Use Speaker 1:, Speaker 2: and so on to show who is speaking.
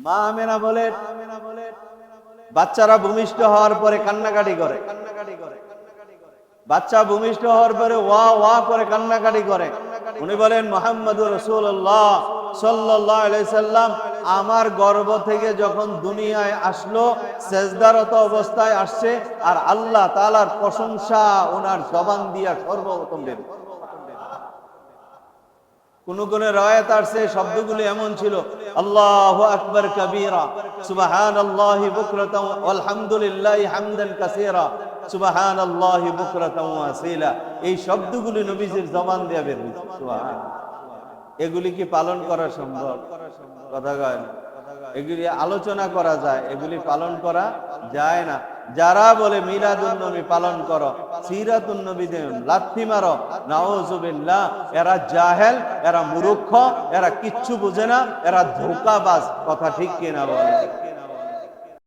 Speaker 1: মা আমেনা বলে বাচ্চারা ভূমিষ্ঠ হওয়ার পরে কান্নাকাটি করে, বাচ্চা ভূমিষ্ঠ হওয়ার পরে ওয়া ওয়া করে কান্নাকাটি করে। উনি বলেন মুহাম্মদুর রাসূলুল্লাহ সাল্লাল্লাহু আলাইহি সাল্লাম আমার গর্ভ থেকে যখন দুনিয়ায় আসলো সেজদারত অবস্থায় আসছে, আর আল্লাহ তাআলার প্রশংসা ওনার জবান দিয়া সর্বপ্রথম বের। কোন কোন রায়াত আসছে শব্দগুলো এমন ছিল, আল্লাহু আকবার কাবীরা, সুবহানাল্লাহি বুকরাতাও আলহামদুলিল্লাহি হামদান কাসীরা, সুবহানাল্লাহি বুকরাতাও ওয়াসিলা। এই শব্দগুলো নবীজির জবান দিয়ে বের হইছে। সুবহানাল্লাহ। এগুলি কি পালন করা সম্ভব? কথা কয় না। এগুলি আলোচনা করা যায়, এগুলি পালন করা যায় না। যারা বলে মিলাদুন নবী পালন করো, সিরাতুন নবী দেন লাথি মারো, নাউজুবিল্লাহ, এরা জাহেল, এরা মূর্খ, এরা কিচ্ছু বুঝে না, এরা ধোঁকাবাজ। কথা ঠিক কিনা বলে?